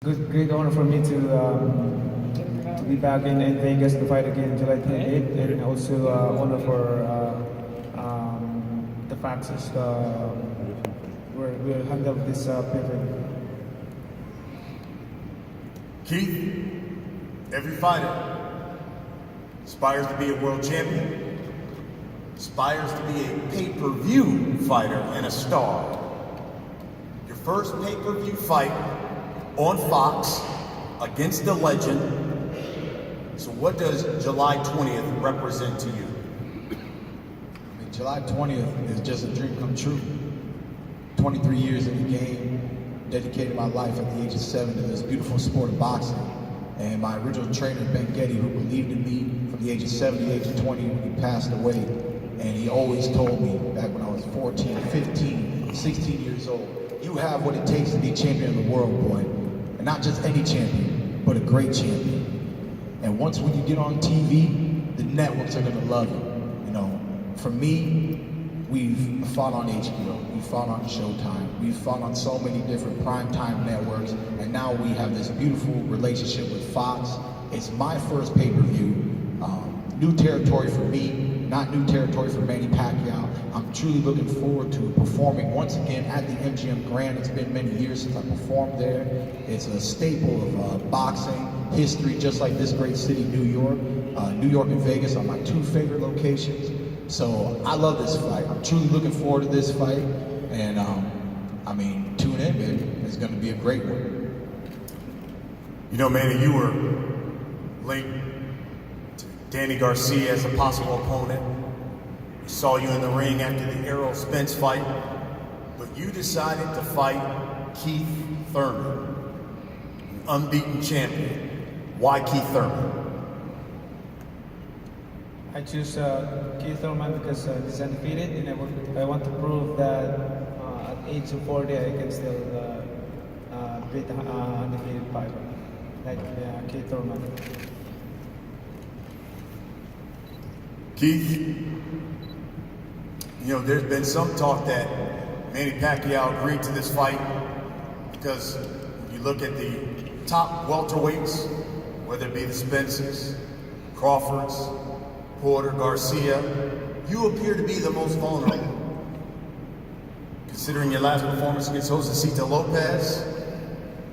Great honor for me to be back in Vegas to fight again July 28th, and also honor for the Foxes will handle this pay-per-view. Keith, every fighter aspires to be a world champion, aspires to be a pay-per-view fighter and a star. Your first pay-per-view fight on Fox against the legend. So what does July 20th represent to you? I mean, July 20th is just a dream come true. 23 years in the game, dedicated my life at the age of 7 to this beautiful sport of boxing. And my original trainer, Ben Getty, who believed in me from the age of 7 to the age of 20 when he passed away. And he always told me back when I was 14, 15, 16 years old, you have what it takes to be champion of the world, boy. And not just any champion, but a great champion. And once when you get on TV, the networks are gonna love you. You know, for me, we've fought on HBO, we've fought on Showtime, we've fought on so many different primetime networks, and now we have this beautiful relationship with Fox. It's my first pay-per-view, new territory for me, not new territory for Manny Pacquiao. I'm truly looking forward to performing once again at the MGM Grand. It's been many years since I performed there. It's a staple of boxing history, just like this great city, New York. New York and Vegas are my two favorite locations. So I love this fight. I'm truly looking forward to this fight. And I mean, tune in, baby. It's gonna be a great one. You know, Manny, you were linked to Danny Garcia as a possible opponent. We saw you in the ring after the Errol Spence fight, but you decided to fight Keith Thurman, an unbeaten champion. Why Keith Thurman? I choose Keith Thurman because he's undefeated, and I want to prove that at age of 40 I can still beat undefeated fighter like Keith Thurman. Keith, you know, there's been some talk that Manny Pacquiao agreed to this fight because when you look at the top welterweights, whether it be the Spencers, Crawfords, Porter, Garcia, you appear to be the most vulnerable. Considering your last performance against Josecito Lopez,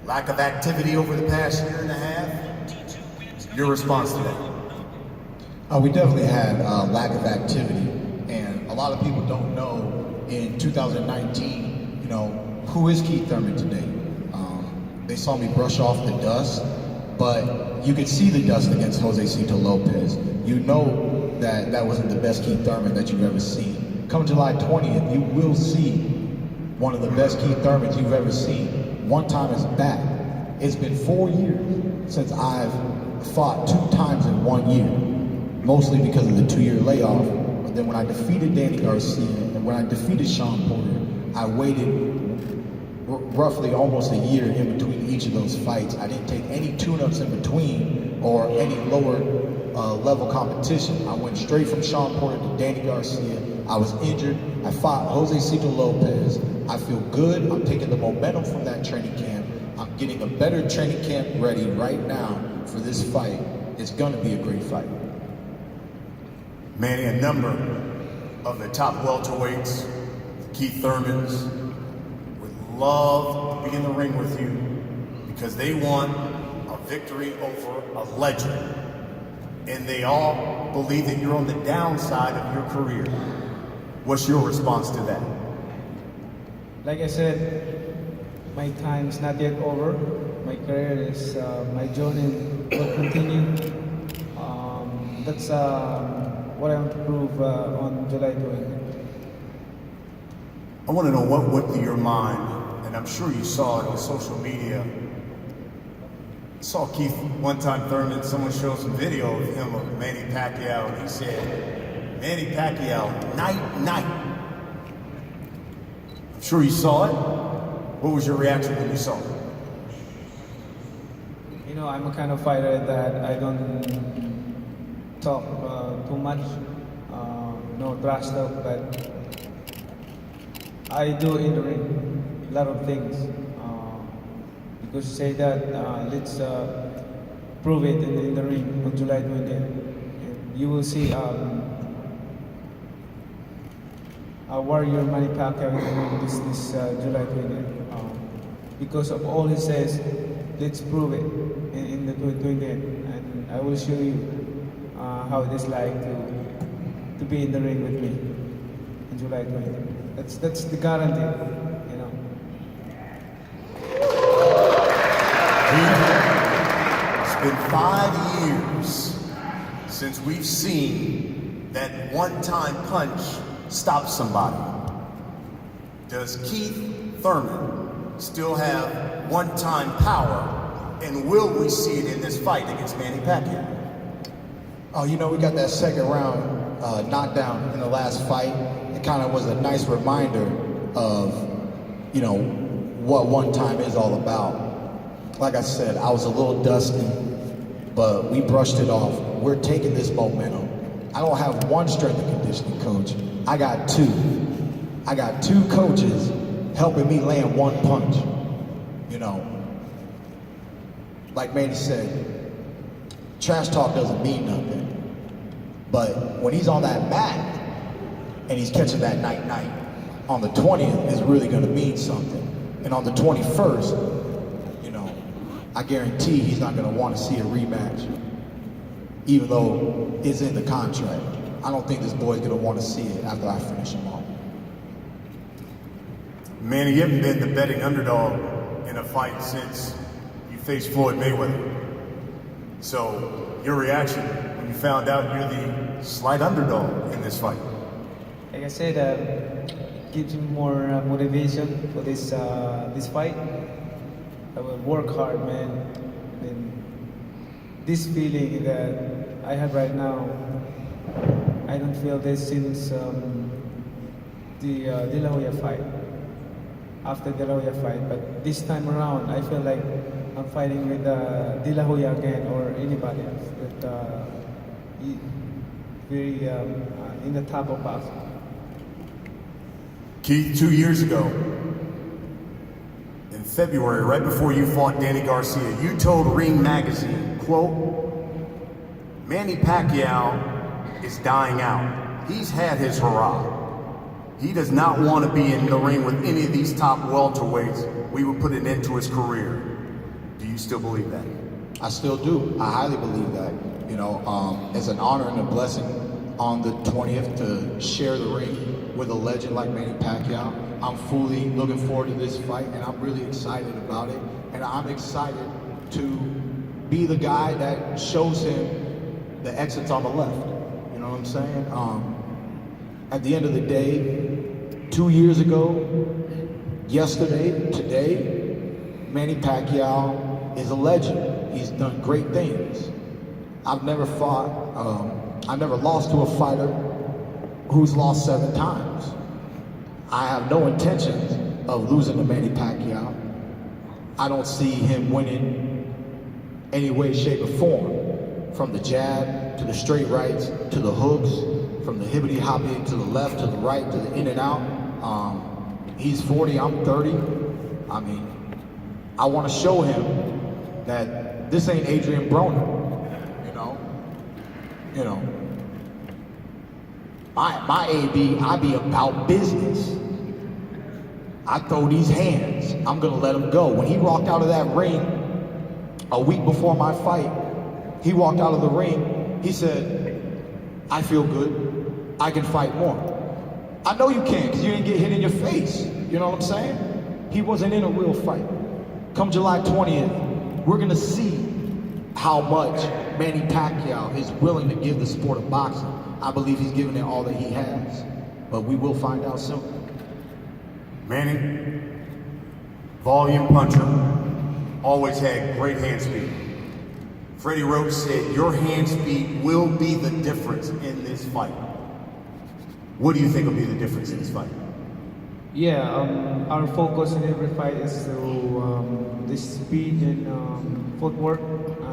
lack of activity over the past year and a half, your response to that? We definitely had lack of activity, and a lot of people don't know in 2019, you know, who is Keith Thurman today? They saw me brush off the dust, but you could see the dust against Josecito Lopez. You know that that wasn't the best Keith Thurman that you've ever seen. Come July 20th, you will see one of the best Keith Thurmans you've ever seen. One time is back. It's been 4 years since I've fought 2 times in 1 year, mostly because of the 2-year layoff. But then when I defeated Danny Garcia and when I defeated Sean Porter, I waited roughly almost a year in between each of those fights. I didn't take any tune-ups in between or any lower level competition. I went straight from Sean Porter to Danny Garcia. I was injured. I fought Josecito Lopez. I feel good. I'm taking the momentum from that training camp. I'm getting a better training camp ready right now for this fight. It's gonna be a great fight. Manny, a number of the top welterweights, Keith Thurmans, would love to be in the ring with you because they want a victory over a legend. And they all believe that you're on the downside of your career. What's your response to that? Like I said, my time is not yet over. My career is, my journey will continue. That's what I want to prove on July 20th. I want to know what went through your mind, and I'm sure you saw it on social media. I saw Keith one time, Thurman, someone showed some video of him of Manny Pacquiao, and he said, Manny Pacquiao, night, night. I'm sure you saw it. What was your reaction when you saw it? You know, I'm a kind of fighter that I don't talk too much, no trash talk, but I do in the ring a lot of things. because you say that let's prove it in the ring on July 20th. And you will see Warrior Manny Pacquiao in the ring this July 20th. Because of all he says, let's prove it in the 20th, and I will show you how it is like to be in the ring with me on July 20th. That's the guarantee, you know. It's been 5 years since we've seen that one-time punch stop somebody. Does Keith Thurman still have one-time power, and will we see it in this fight against Manny Pacquiao? Oh, you know, we got that second round knockdown in the last fight. It kind of was a nice reminder of, you know, what one time is all about. Like I said, I was a little dusty, but we brushed it off. We're taking this momentum. I don't have one strength and conditioning coach. I got two. I got two coaches helping me land one punch. You know, like Manny said, trash talk doesn't mean nothing. But when he's on that mat and he's catching that night-night, on the 20th is really gonna mean something. And on the 21st, you know, I guarantee he's not gonna wanna see a rematch, even though it's in the contract. I don't think this boy's gonna wanna see it after I finish him off. Manny, you haven't been the betting underdog in a fight since you faced Floyd Mayweather. So, your reaction when you found out you're the slight underdog in this fight? Like I said, it gives me more motivation for this fight. I will work hard, man. And this feeling that I have right now, I don't feel this since the De La Hoya fight. After De La Hoya fight, but this time around, I feel like I'm fighting with De La Hoya again, or anybody else that very in the top of boxing. Keith, 2 years ago, in February, right before you fought Danny Garcia, you told Ring Magazine, quote, Manny Pacquiao is dying out. He's had his hurrah. He does not want to be in the ring with any of these top welterweights. We would put an end to his career. Do you still believe that? I still do. I highly believe that. You know, it's an honor and a blessing on the 20th to share the ring with a legend like Manny Pacquiao. I'm fully looking forward to this fight, and I'm really excited about it. And I'm excited to be the guy that shows him the exits on the left. You know what I'm saying? At the end of the day, 2 years ago, yesterday, today, Manny Pacquiao is a legend. He's done great things. I've never lost to a fighter who's lost 7 times. I have no intentions of losing to Manny Pacquiao. I don't see him winning any way, shape, or form. From the jab, to the straight rights, to the hooks, from the hibbity-hoppity to the left, to the right, to the in and out. He's 40, I'm 30. I mean, I want to show him that this ain't Adrian Broner, you know. My AB, I be about business. I throw these hands, I'm gonna let him go. When he walked out of that ring a week before my fight, he walked out of the ring, he said, I feel good, I can fight more. I know you can, because you didn't get hit in your face. You know what I'm saying? He wasn't in a real fight. Come July 20th, we're gonna see how much Manny Pacquiao is willing to give the sport of boxing. I believe he's given it all that he has, but we will find out soon. Manny, volume puncher, always had great hand speed. Freddie Roach said your hand speed will be the difference in this fight. What do you think will be the difference in this fight? Yeah, our focus in every fight is to the speed and footwork.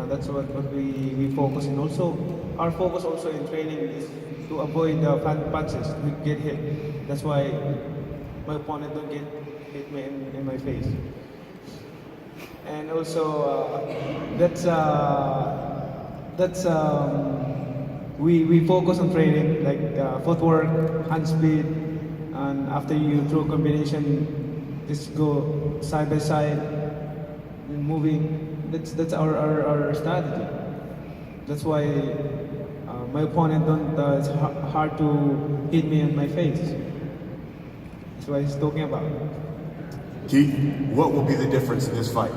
That's what we focus in. Also, our focus also in training is to avoid punches. We get hit. That's why my opponent don't get hit me in my face. and also we focus on training like footwork, hand speed, and after you throw combination, just go side by side, and moving. That's our strategy. That's why my opponent don't. It's hard to hit me in my face. That's what he's talking about. Keith, what will be the difference in this fight?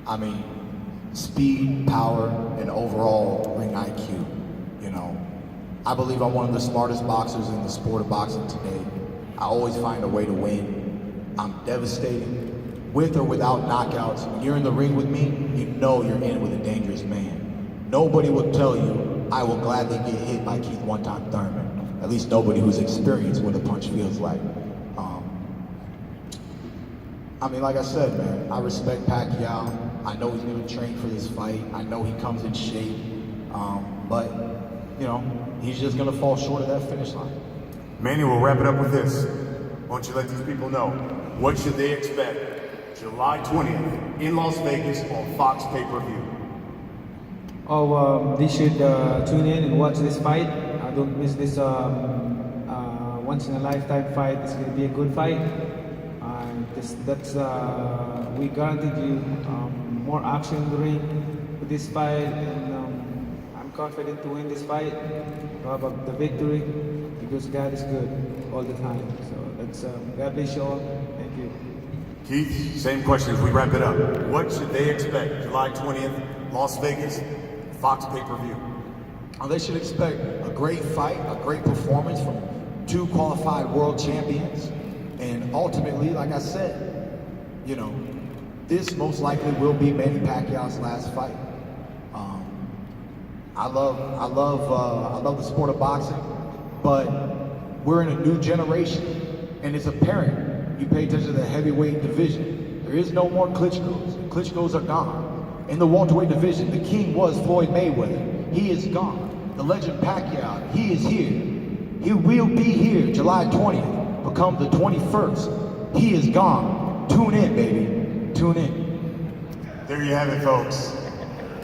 I mean, speed, power, and overall ring IQ. You know, I believe I'm one of the smartest boxers in the sport of boxing today. I always find a way to win. I'm devastating, with or without knockouts. When you're in the ring with me, you know you're in with a dangerous man. Nobody will tell you I will gladly get hit by Keith One-Time Thurman. At least nobody who's experienced what a punch feels like. I mean, like I said, man, I respect Pacquiao. I know he's going to train for this fight. I know he comes in shape. But, you know, he's just going to fall short of that finish line. Manny, we'll wrap it up with this. Why don't you let these people know, what should they expect July 20th in Las Vegas on Fox pay-per-view? They should tune in and watch this fight. Don't miss this once-in-a-lifetime fight. It's going to be a good fight. We guaranteed you more action in the ring with this fight, and I'm confident to win this fight, to have the victory, because God is good all the time. So that's God bless you all. Thank you. Keith, same question as we wrap it up. What should they expect July 20th, Las Vegas, Fox pay-per-view? They should expect a great fight, a great performance from two qualified world champions. And ultimately, like I said, you know, this most likely will be Manny Pacquiao's last fight. I love the sport of boxing, but we're in a new generation, and it's apparent. You pay attention to the heavyweight division. There is no more Klitschko's. Klitschko's are gone. In the welterweight division, the king was Floyd Mayweather. He is gone. The legend Pacquiao, he is here. He will be here July 20th. Become the 21st. He is gone. Tune in, baby. Tune in. There you have it, folks.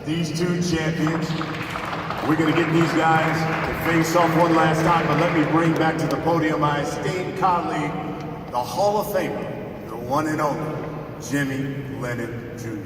These two champions. We're going to get these guys to face off one last time, but let me bring back to the podium my esteemed colleague, the Hall of Famer, the one and only Jimmy Lennon Jr.